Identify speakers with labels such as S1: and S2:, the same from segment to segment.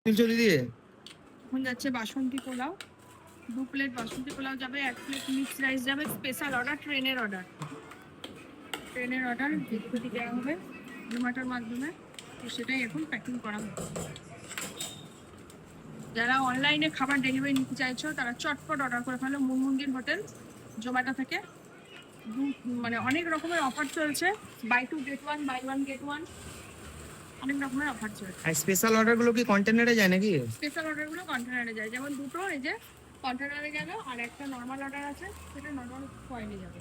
S1: চলি দিয়ে
S2: এখন যাচ্ছে বাসন্তী পোলাও, 2 প্লেট বাসন্তী পোলাও যাবে, 1 প্লেট মিক্স রাইস যাবে, স্পেশাল অর্ডার, ট্রেনের অর্ডার ডেলিভারি দেওয়া হবে জোম্যাটোর মাধ্যমে। তো সেটাই এখন প্যাকিং করা হবে। যারা অনলাইনে খাবার ডেলিভারি নিতে চাইছো তারা চটপট অর্ডার করে ফেলো মুনমুনদিন হোটেল জোম্যাটো থেকে। মানে অনেক রকমের অফার চলছে, বাই 2 গেট 1, বাই 1 গেট 1, অনেক রকমের অফার চলছে।
S1: আর স্পেশাল অর্ডারগুলো কি কন্টেনারে যায় নাকি?
S2: স্পেশাল অর্ডারগুলো কন্টেনারে যায়, যেমন দুটো এই যে কন্টেনারে গেল, আর একটা নর্মাল অর্ডার আছে সেটা নর্মাল ফয়েলে যাবে।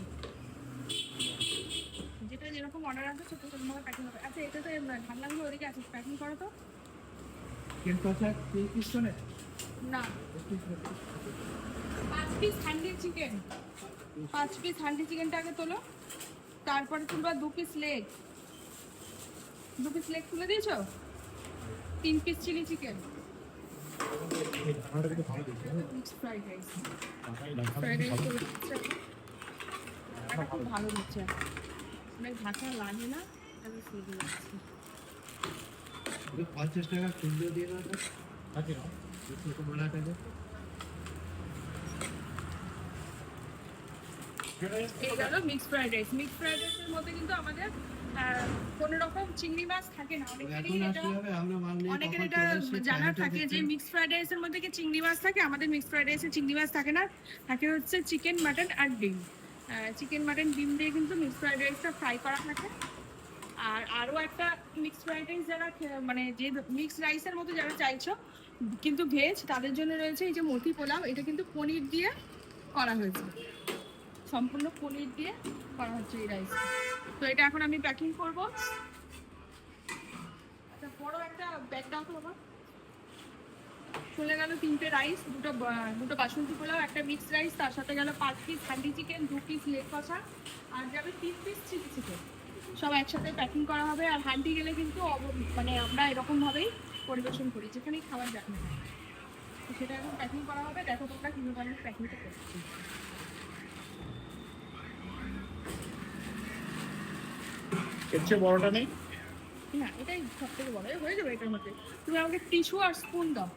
S2: যেটা যেরকম অর্ডার আছে সেটা সেরকমভাবে প্যাকিং হবে। আচ্ছা, এটাতে ঢাকনাগুলো ওদিকে আছে, প্যাকিং করো তো। না, 5 piece handi chicken, 5 piece handi চিকেনটা আগে তোলো, তারপরে তুলবা 2 পিস লেগ, 2 পিস লেগ তুলে দিয়েছো, 3 piece chilli chicken, mixed fried rice, fried rice তুলে দিচ্ছে। এটা খুব ভালো দিচ্ছে, অনেক ঢাকা লাগে না, আমি ফুল দিয়ে দিচ্ছি।
S3: 50 টাকা কিলো দিয়ে দাও তো। আছে না? একটু বড় টাকা।
S2: এই গেল mixed fried rice. Mixed fried রাইসের মধ্যে কিন্তু আমাদের কোনো রকম চিংড়ি মাছ থাকে না। অনেকের এটা জানা থাকে যে মিক্সড ফ্রাইড রাইসের মধ্যে কি চিংড়ি মাছ থাকে, আমাদের মিক্সড ফ্রাইড রাইসে চিংড়ি মাছ থাকে না, থাকে হচ্ছে চিকেন, মাটন আর ডিম। চিকেন, মাটন, ডিম দিয়ে কিন্তু মিক্সড ফ্রাইড রাইসটা ফ্রাই করা থাকে। আর আরও একটা মিক্সড ফ্রাইড রাইস যারা মানে যে মিক্সড রাইসের মতো যারা চাইছো কিন্তু ভেজ, তাদের জন্য রয়েছে এই যে মতি পোলাও। এটা কিন্তু পনির দিয়ে করা হয়েছে, সম্পূর্ণ পনির দিয়ে করা হচ্ছে এই রাইস। তো এটা এখন আমি প্যাকিং করবো। বড় একটা ব্যাগ দাও তো বাবা। চলে গেল 3টে রাইস, দুটো বাসন্তী পোলাও, একটা মিক্সড রাইস, তার সাথে গেল 5 piece handi chicken, 2 piece leg কষা, আর যাবে 3 পিস চিলি চিকেন। সব একসাথে প্যাকিং করা হবে। আর হান্ডি গেলে কিন্তু মানে আমরা এরকমভাবেই পরিবেশন করি, যেখানেই খাবার যাক না, তো সেটা এখন প্যাকিং করা হবে। দেখো তোমরা কীভাবে আমি প্যাকিংটা করছি।
S3: এর চেয়ে বড়টা নেই?
S2: না, এটাই সব থেকে বড় হয়ে যাবে এটার মধ্যে। তুমি আমাকে টিস্যু আর স্পুন দাও,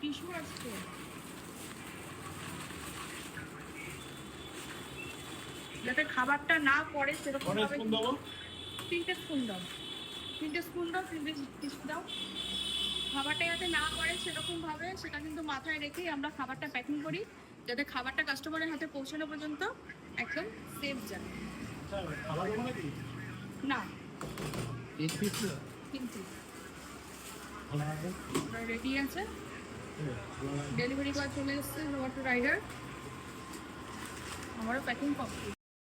S2: টিস্যু আর স্পুন। যাতে খাবারটা না পড়ে সেরকম ভাবে 3টে স্পুন দাও, 3টে স্পুন দাও, 3টে টিস্যু দাও। খাবারটা যাতে না পড়ে সেরকম ভাবে সেটা কিন্তু মাথায় রেখেই আমরা খাবারটা প্যাকিং করি, যাতে খাবারটা কাস্টমারের হাতে পৌঁছানো পর্যন্ত একদম সেফ যায়। না, কিন্তু রেডি আছে, ডেলিভারি বয় চলে এসছে, জোম্যাটো রাইডার, আমারও প্যাকিং কমপ্লিট।